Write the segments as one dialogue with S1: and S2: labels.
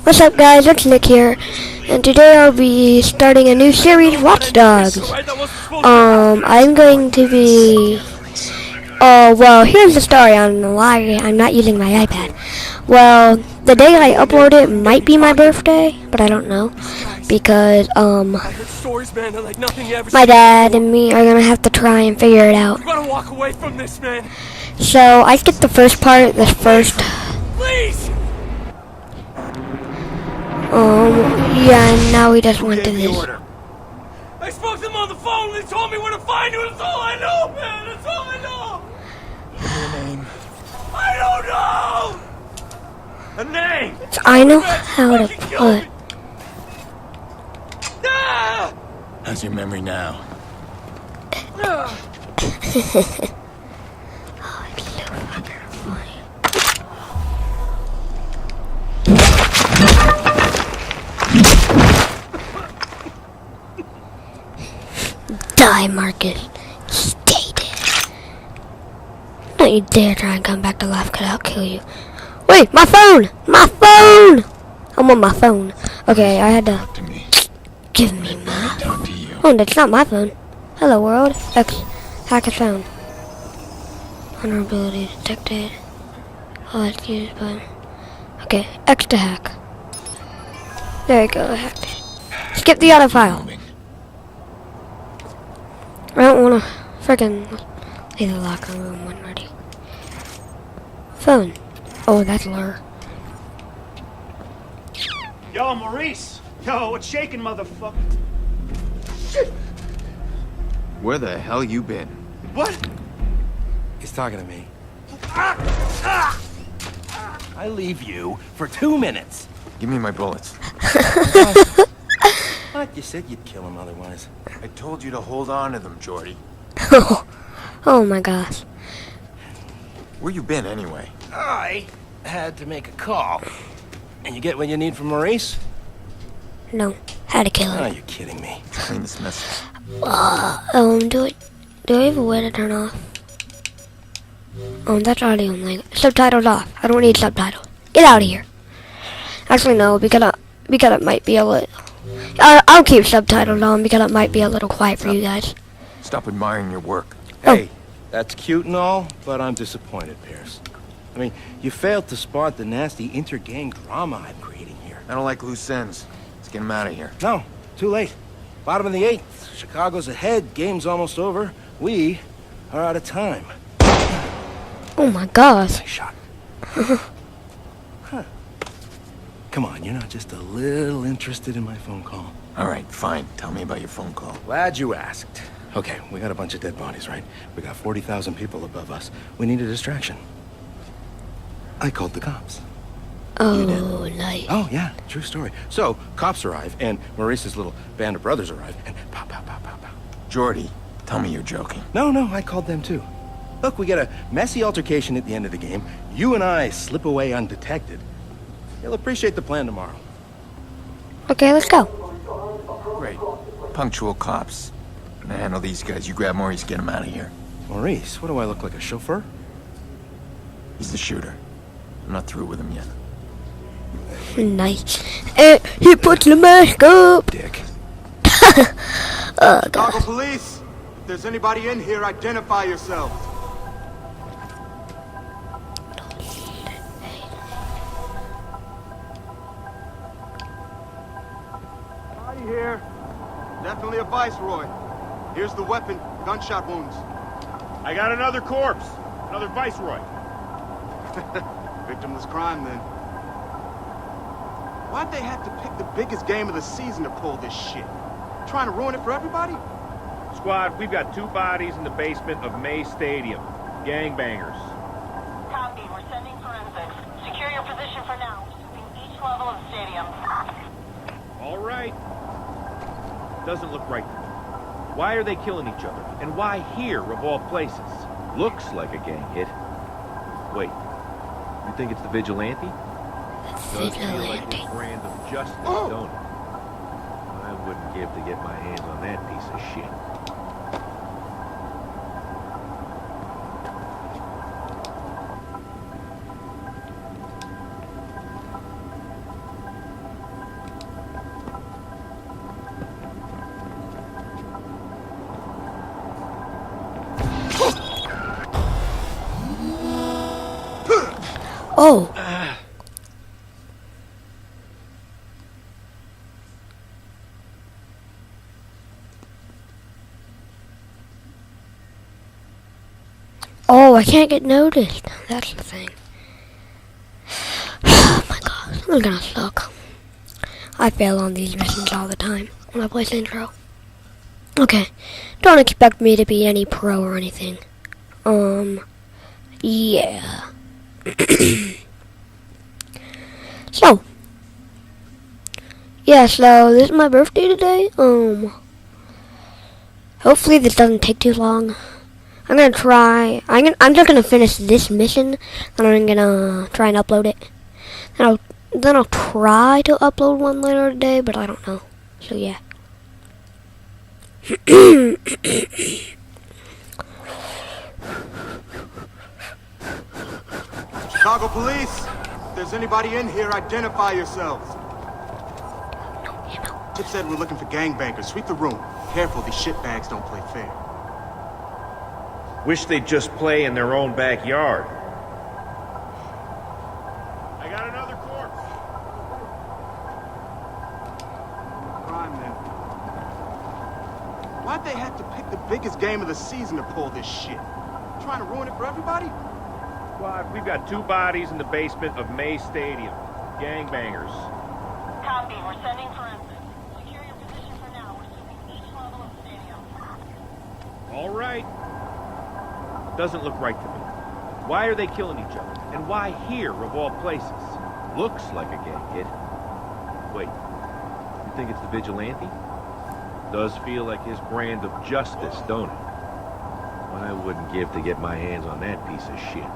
S1: What's up, guys? It's Nick here, and today I'll be starting a new series, Watch Dogs. I'm going to be... Oh, well, here's the story on why I'm not using my iPad. Well, the day I upload it might be my birthday, but I don't know, because, my dad and me are gonna have to try and figure it out. So, I skipped the first part,
S2: Please!
S1: Yeah, and now he just went to this.
S2: I spoke to them on the phone. They told me where to find you. That's all I know, man. That's all I know.
S3: Your name?
S2: I don't know. A name.
S1: I know how to put.
S2: Ah!
S3: How's your memory now?
S1: Die, Marcus. Stay dead. Don't you dare try and come back to life, because I'll kill you. Wait, my phone! My phone! I'm on my phone. Okay, I had to...
S3: Talk to me.
S1: Give me
S3: Let
S1: my...
S3: me talk to you.
S1: Oh, that's not my phone. Hello, world. Hack a phone. Vulnerability detected. Oh, it's used by... Okay, X to hack. There you go, I hacked it. Skip the auto file.
S3: Moving.
S1: I don't wanna frickin' leave the locker room when ready. Phone. Oh, that's Lure.
S4: Yo, Maurice! Yo, what's shaking, motherfucker?
S3: Where the hell you been?
S4: What?
S5: He's talking to me. I leave you for 2 minutes.
S3: Give me my bullets.
S5: What? You said you'd kill him otherwise.
S3: I told you to hold on to them, Jordy.
S1: Oh my gosh.
S3: Where you been anyway?
S5: I had to make a call. And you get what you need from Maurice?
S1: No. Had to kill
S5: Oh,
S1: him.
S5: you're kidding me.
S3: Clean this mess.
S1: Do I have a way to turn off? Oh, that's already on like subtitles off. I don't need subtitles. Get out of here. Actually, no, because it might be a little... I'll keep subtitles on because it might be a little quiet for you guys.
S3: Stop admiring your work.
S5: Hey, that's cute and all, but I'm disappointed, Pierce. I mean, you failed to spot the nasty inter-gang drama I'm creating here.
S3: I don't like loose ends. Let's get him out of here.
S5: No, too late. Bottom of the 8th. Chicago's ahead. Game's almost over. We are out of time.
S1: Oh my gosh.
S5: Nice shot. Huh. Come on, you're not just a little interested in my phone call.
S3: All right, fine. Tell me about your phone call.
S5: Glad you asked. Okay, we got a bunch of dead bodies, right? We got 40,000 people above us. We need a distraction. I called the cops.
S1: Oh, nice.
S5: Oh, yeah, true story. So, cops arrive, and Maurice's little band of brothers arrive, and pow, pow, pow, pow, pow.
S3: Jordy, tell me you're joking.
S5: No, I called them too. Look, we get a messy altercation at the end of the game. You and I slip away undetected. You'll appreciate the plan tomorrow.
S1: Okay, let's go.
S3: Great. Punctual cops. I'm gonna handle these guys. You grab Maurice, get him out of here.
S5: Maurice, what do I look like, a chauffeur?
S3: He's the shooter. I'm not through with him yet.
S1: Nice. He puts the mask up.
S5: Dick.
S1: Oh,
S6: Chicago
S1: God.
S6: Police, if there's anybody in here, identify yourselves. Body here. Definitely a viceroy. Here's the weapon, gunshot wounds.
S4: I got another corpse. Another viceroy.
S6: Victimless crime, then. Why'd they have to pick the biggest game of the season to pull this shit? Trying to ruin it for everybody?
S4: Squad, we've got 2 bodies in the basement of May Stadium. Gangbangers.
S7: Copy. We're sending forensics. Secure your position for now. Sweeping each level of the stadium.
S4: All right. Doesn't look right. Why are they killing each other? And why here, of all places? Looks like a gang hit. Wait. You think it's the vigilante? Does feel like
S1: Vigilante.
S4: a brand of justice, don't it? I wouldn't give to get my hands on that piece of shit.
S1: Oh. Oh, I can't get noticed. That's the thing. Oh my god, this is gonna suck. I fail on these missions all the time when I play intro. Okay, don't expect me to be any pro or anything. Yeah. So, yeah, so this is my birthday today. Hopefully this doesn't take too long. I'm gonna try. I'm just gonna finish this mission, and I'm gonna try and upload it. Then I'll try to upload one later today, but I don't know. So yeah.
S6: Chicago police, if there's anybody in here, identify yourselves. Chip said we're looking for gangbangers. Sweep the room. Careful, these shitbags don't play fair.
S4: Wish they'd just play in their own backyard. I got another corpse.
S6: Crime, man. Why'd they have to pick the biggest game of the season to pull this shit? Trying to ruin it for everybody?
S4: Squad, we've got 2 bodies in the basement of May Stadium. Gangbangers.
S7: Copy. We're sending forensics. Secure your position for now. We're sweeping each level of the stadium.
S4: All right. Doesn't look right to me. Why are they killing each other? And why here, of all places? Looks like a gang hit. Wait, you think it's the vigilante? Does feel like his brand of justice, don't it? I wouldn't give to get my hands on that piece of shit.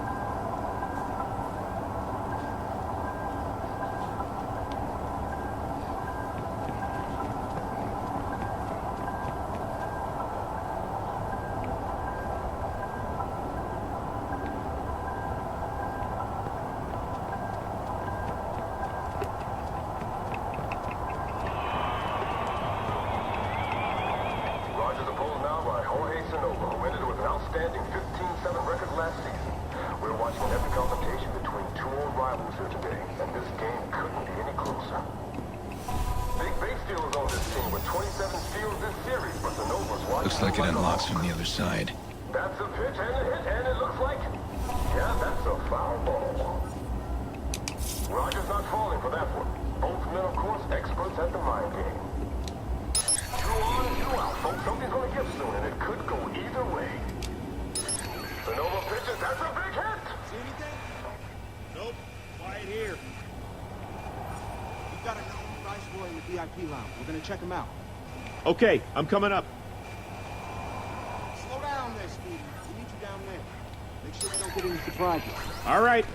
S8: Outstanding 15-7 record last season. We're watching an epic confrontation between 2 old rivals here today, and this game couldn't be any closer. Big base stealers on this team with 27 steals this series, but the Nova's watching.
S3: Looks like it unlocks from the other side.
S8: That's a pitch and a hit, and it looks like, yeah, that's a foul ball. Roger's not falling for that one. Both men, of course, experts at the mind game. 2 on, 2 out, folks. Something's gonna give soon, and it could go either way. The Nova pitches, that's a big hit!
S6: See anything?
S4: Nope. Quiet here.
S6: We've got a Viceroy in the VIP lounge. We're gonna check him out.
S4: Okay, I'm coming up.
S6: Slow down there, Stevie. We need you down there. Make sure we don't get any surprises.
S4: All right.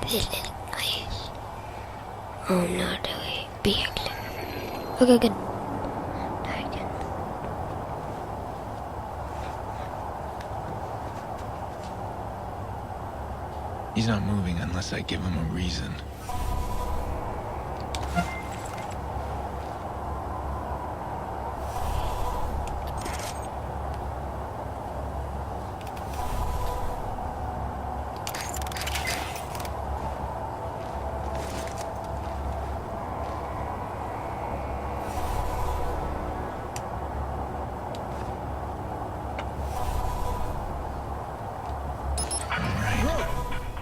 S1: This is nice. Oh no, do we? Be exit. Okay, good. Try again.
S3: He's not moving unless I give him a reason.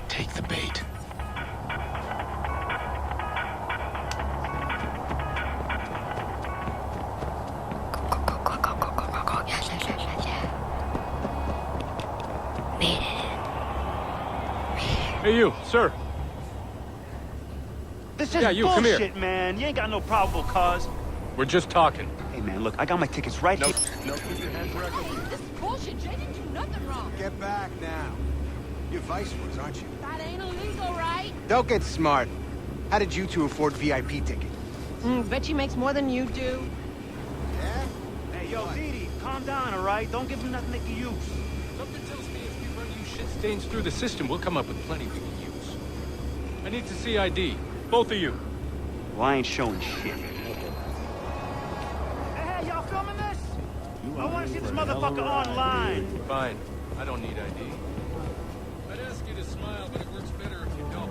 S3: Take the bait.
S1: Go. Yes. Made it.
S2: Hey, you, sir.
S9: This is
S2: Yeah, you, come here.
S9: bullshit, man. You ain't got no probable cause.
S2: We're just talking.
S9: Hey, man, look, I got my tickets right here.
S6: No, keep your hands where I can hear.
S10: This is bullshit. Jay didn't do nothing wrong.
S6: Get back now. You're Viceroys, aren't you?
S10: That ain't illegal, right?
S6: Don't get smart. How did you two afford VIP ticket?
S10: Bet she makes more than you do.
S6: Yeah? Hey, yo, Dee Dee.
S9: calm down, all right? Don't give them nothing they can use.
S2: Something tells me if we run you shit stains through the system, we'll come up with plenty we can use. I need to see ID. Both of you.
S9: Well, I ain't showing shit. Hey, y'all filming this? I want to see this motherfucker online.
S2: Fine. I don't need ID. I'd ask you to smile, but it works better if you don't.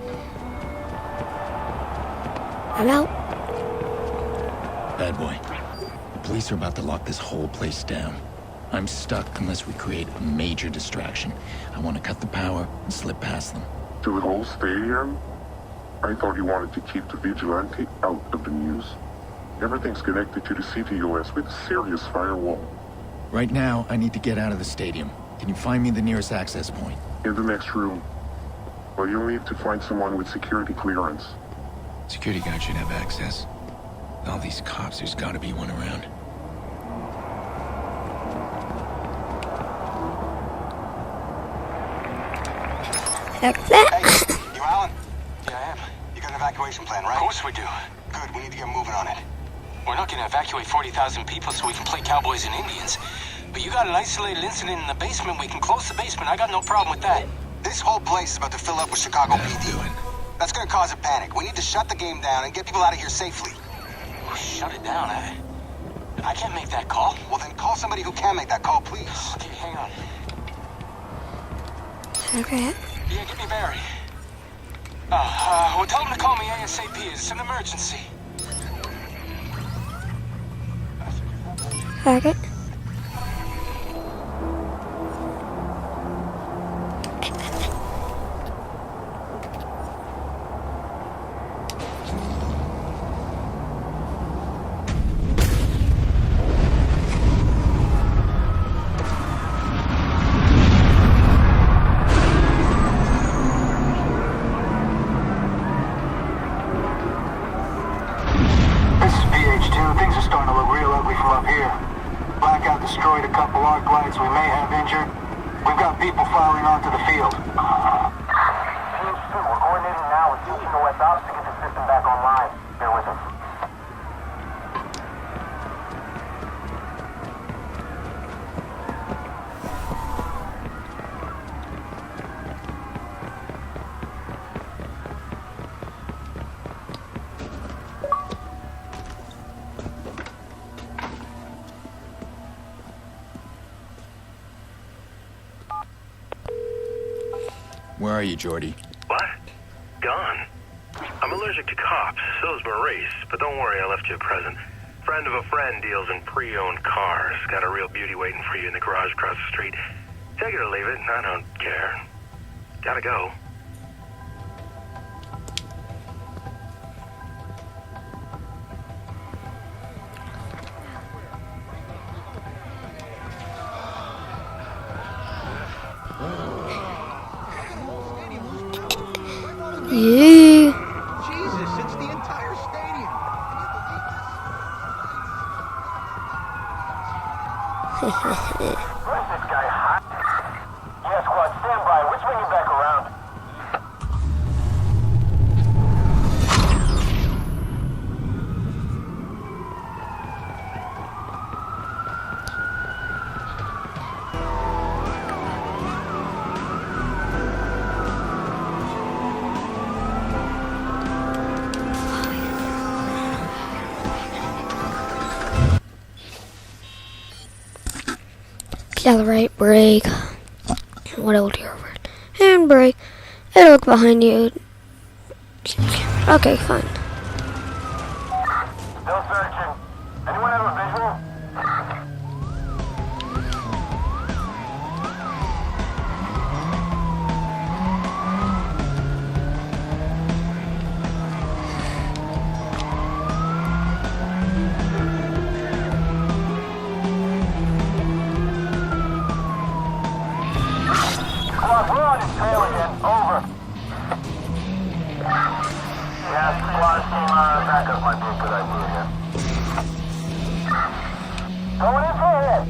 S1: I'm out.
S3: Bad boy. The police are about to lock this whole place down. I'm stuck unless we create a major distraction. I want to cut the power and slip past them.
S8: To the whole stadium? I thought you wanted to keep the vigilante out of the news. Everything's connected to the CTOS with a serious firewall.
S3: Right now, I need to get out of the stadium. Can you find me the nearest access point?
S8: In the next room. Well, you'll need to find someone with security clearance.
S3: Security guard should have access. All these cops, there's gotta be one around.
S1: Like that.
S11: Hey, you Alan? Yeah, I am. You got an evacuation plan, right? Of course we do. Good, we need to get moving on it. We're not gonna evacuate 40,000 people so we can play cowboys and Indians. But you got an isolated incident in the basement, we can close the basement. I got no problem with that. This whole place is about to fill up with Chicago PD. That's gonna cause a panic. We need to shut the game down and get people out of here safely. Shut it down, I can't make that call. Well, then call somebody who can make that call, please. Okay, hang on.
S1: Okay.
S11: Yeah, give me Barry. Well, tell him to call me ASAP. It's an emergency.
S1: Okay.
S11: Things are starting to look real ugly from up here. Blackout destroyed a couple arc lights we may have injured. We've got people filing onto the field. Teams 2, we're coordinating now with teaching the West Ops to get the system back online. Bear with us.
S3: Where are you, Jordy?
S12: What? Gone. I'm allergic to cops, so is Maurice, but don't worry, I left you a present. Friend of a friend deals in pre-owned cars. Got a real beauty waiting for you in the garage across the street. Take it or leave it, I don't care. Gotta go.
S1: Yeah.
S5: Jesus, it's the entire stadium.
S11: Where's this guy hot? Yeah, squad, stand by. We're swinging back around.
S1: Accelerate, brake. What else do you over? And brake. And look behind you. Okay, fine.
S11: Still searching. Anyone have a visual? Squad, we're on his tail again. Over. Yeah, squad team backup might be a good idea here. Going in for a hit.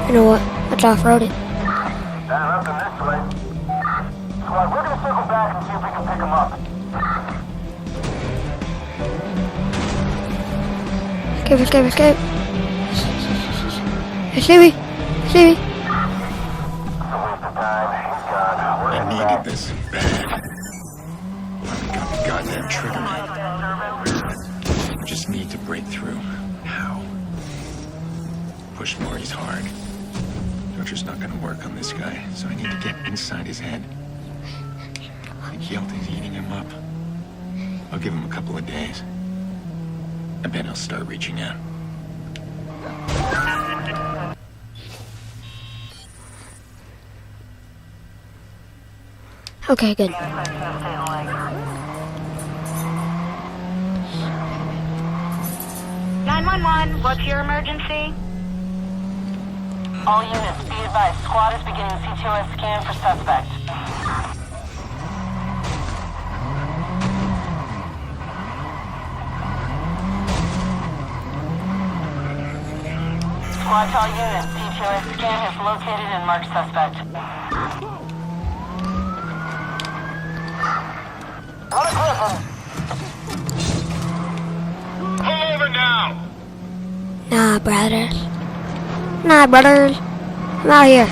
S1: You know what? Let's off-road it.
S11: Nothing this way.
S1: Escape, escape, escape. Hey, Stevie. Stevie.
S3: I needed this bad. Finally got the goddamn trigger, man. Just need to break through. How? Push Marty's hard. Torture's not gonna work on this guy, so I need to get inside his head. I think Yelty's eating him up. I'll give him a couple of days. I bet he'll start reaching out.
S1: Okay, good.
S7: 911, what's your emergency? All units, be advised. Squad is beginning CTOS scan for suspect. Squad to all units, CTOS scan has located and marked suspect.
S8: Pull over now!
S1: Nah, brothers. Nah, brothers. I'm out here.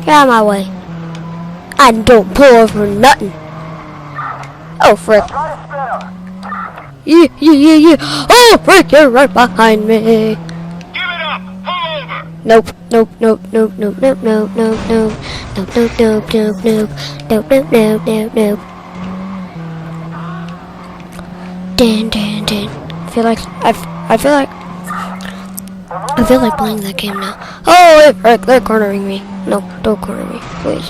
S1: Get out of my way. I don't pull over for nothing. Oh, frick. Yeah. Oh, frick, you're right behind me.
S8: Give it up! Pull over!
S1: Nope. Dan. I feel like playing that game now. Oh, wait, frick, they're cornering me. No, don't corner me, please.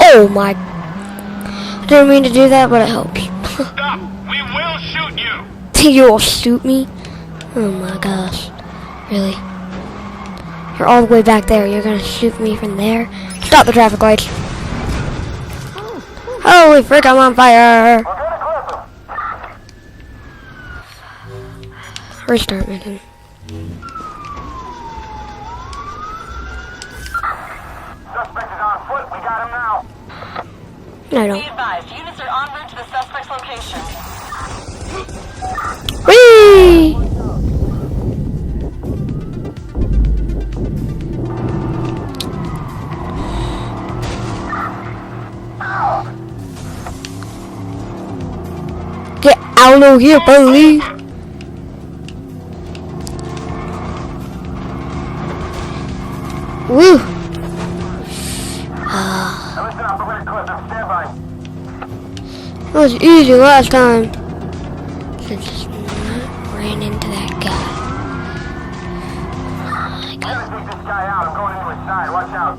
S1: Oh my! I didn't mean to do that, but it helps.
S8: Stop! We will shoot you!
S1: You will shoot me? Oh my gosh. Really? You're all the way back there. You're gonna shoot me from there? Stop the traffic lights. Holy frick, I'm on fire! Restart mission.
S8: Suspect is on foot. We got him now.
S1: No, I
S7: Be
S1: don't.
S7: advised, units are en route to the suspect's location.
S1: Whee! Get out of here, police! Woo!
S8: Listen up, we're gonna clip him. Stand by.
S1: That was easy last time. Just ran into that guy. Oh my god.
S8: I'm gonna take this guy out. I'm going into his side. Watch out.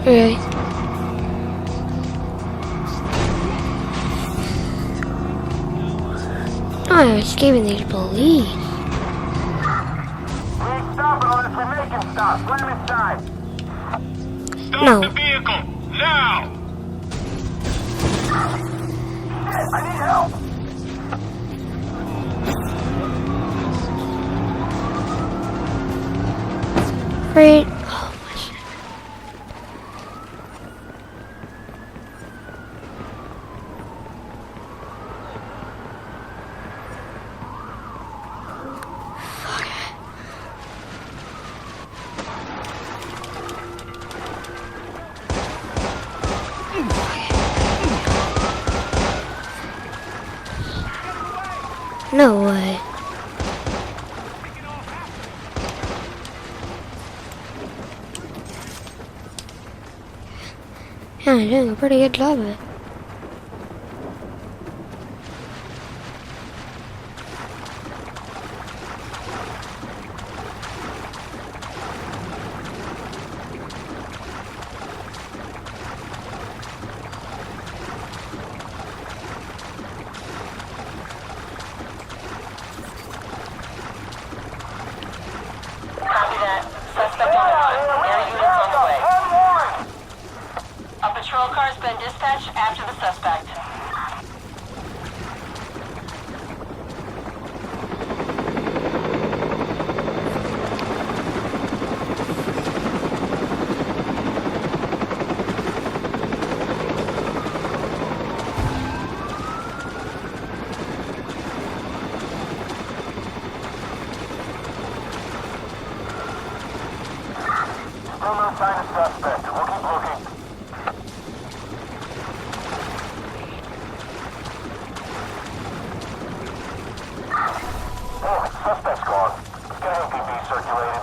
S1: Okay. Oh, I'm escaping these police.
S8: We ain't stopping unless we make him stop. Slam inside. Stop
S1: No.
S8: the vehicle. Now! Shit, I need help!
S1: Right. Oh my shit. No way. Yeah, you're doing a pretty good job of it.
S7: Copy that. Suspect on the run. Air units on the way. A patrol car's been dispatched.
S8: sign of suspect. We'll keep looking. Oh, suspect's gone. Let's get APB circulated.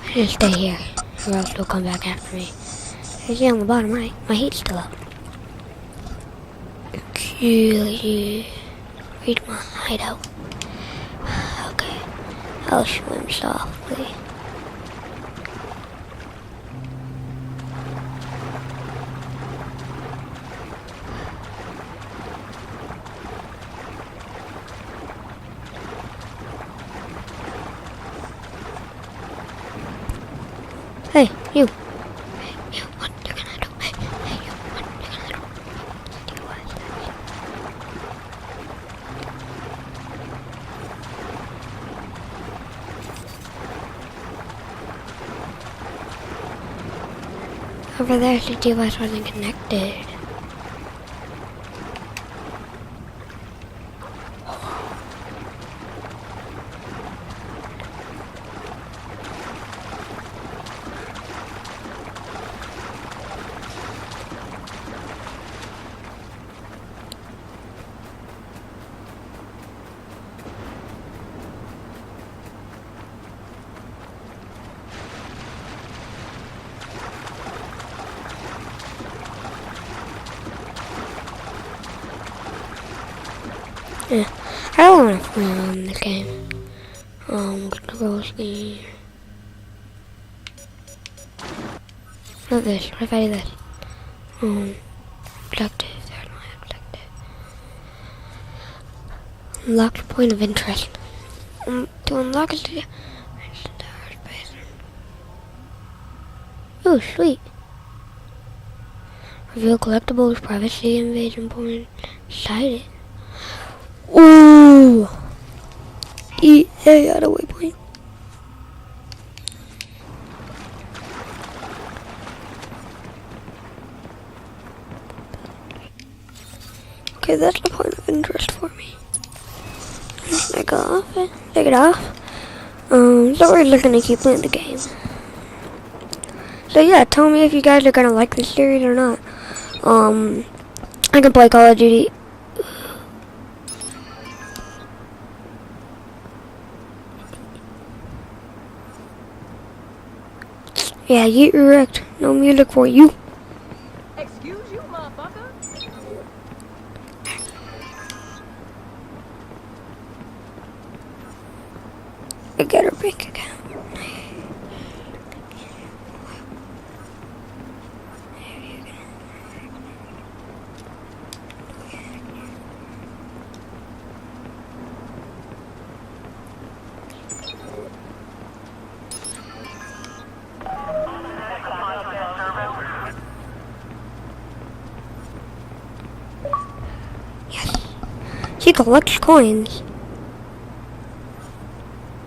S1: I just stay here, or else they'll come back after me. You see on the bottom right, my heat's still up. Okay, read my hideout. Okay, I'll swim softly. Hey, you. Hey, what you gonna do? Hey, you, what you gonna do? Over there, the device wasn't connected. Yeah, I don't want to play on this game. Control scheme. What this? What if I do this? Objective. There's my objective. Unlocked point of interest. To unlock it, oh, sweet. Reveal collectibles, privacy invasion point. Sighted. Ooh! EA at a waypoint. Okay, that's the point of interest for me. Take it off. So we're just gonna keep playing the game. So yeah, tell me if you guys are gonna like this series or not. I can play Call of Duty. Yeah, you wrecked. No music for you.
S10: Excuse you, motherfucker.
S1: I get her bank account. She collects coins.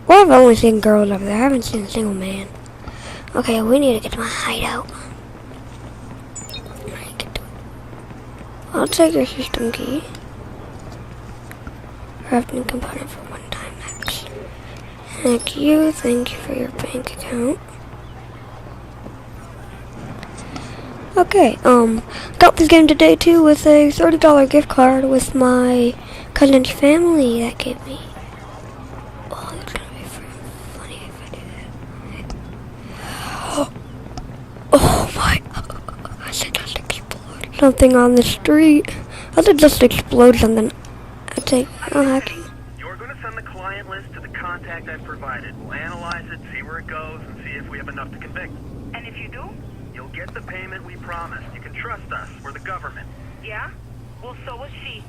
S1: Well, I've only seen girls over there. I haven't seen a single man. Okay, we need to get to my hideout. I'll take your system key. Crafting component for 1 time max. Thank you for your bank account. Okay, got this game today too with a $30 gift card with my cousin's family that gave me. Oh, it's gonna be funny if I do that. Oh my, I said just explode something on the street. I said just explode something. I'd say, I'm hacking.
S12: You're going to send the client list to the contact I've provided. We'll analyze it, see where it goes, and see if we have enough to convict.
S10: And if you do?
S12: You'll get the payment we promised. You can trust us. We're the government.
S10: Yeah? Well, so was she.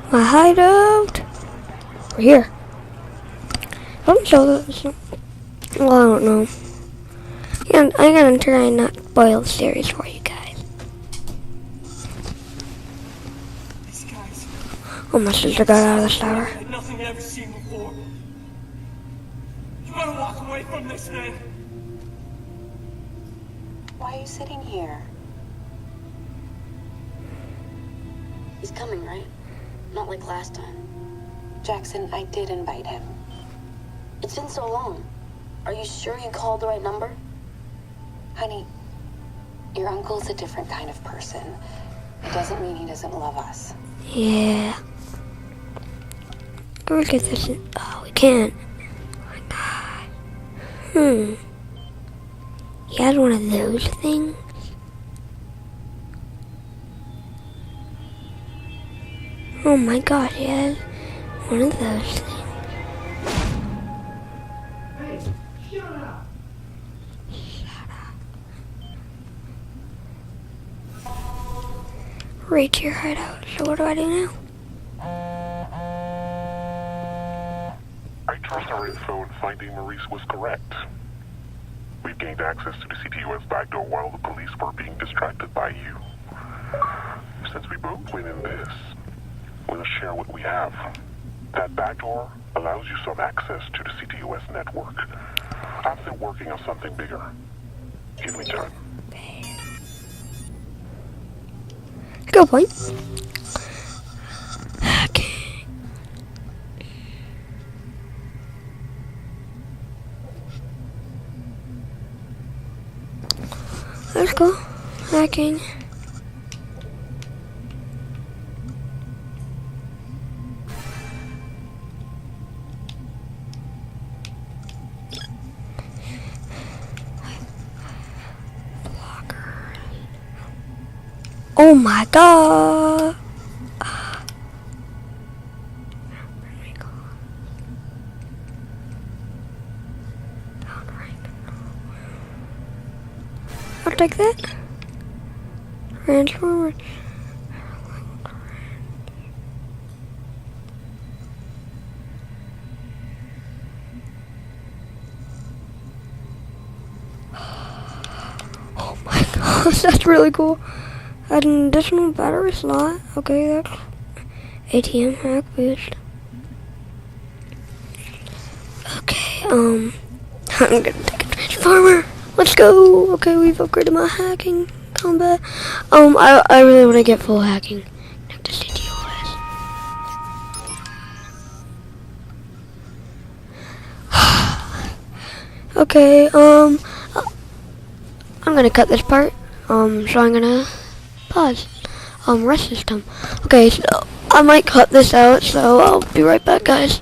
S1: My hideout. We're here. I'm so. Well, I don't know. Yeah, I'm gonna try and not spoil the series for you guys.
S13: These guys.
S1: Oh, my sister got out of the shower.
S13: Like nothing I've ever seen before. You gotta walk away from this, man.
S14: Why are you sitting here? He's coming, right? Not like last time. Jackson, I did invite him. It's been so long. Are you sure you called the right number? Honey, your uncle's a different kind of person. It doesn't mean he doesn't love us.
S1: Yeah. Can we get this in? Oh, we can't. Oh my god. He has one of those things. Oh my gosh, he has one of those things.
S13: Hey, shut up.
S1: Reach your hideout. So what do I do now?
S8: I trust our info in finding Maurice was correct. We've gained access to the CTOS backdoor while the police were being distracted by you. Since we both win in this, we'll share what we have. That backdoor allows you some access to the CTOS network. I'm still working on something bigger. Give me time.
S1: Good point. Okay. Let's go. Hacking. Oh my god! I'll take that. Transformer. Oh my gosh, that's really cool. Add an additional battery slot. Okay, that's ATM hack boost. Okay, I'm gonna take a transformer. Let's go. Okay, we've upgraded my hacking combat. I really want to get full hacking. Connect to CTOS. Okay, I'm gonna cut this part. So I'm gonna pause. Rest system. Okay, so I might cut this out, so I'll be right back, guys.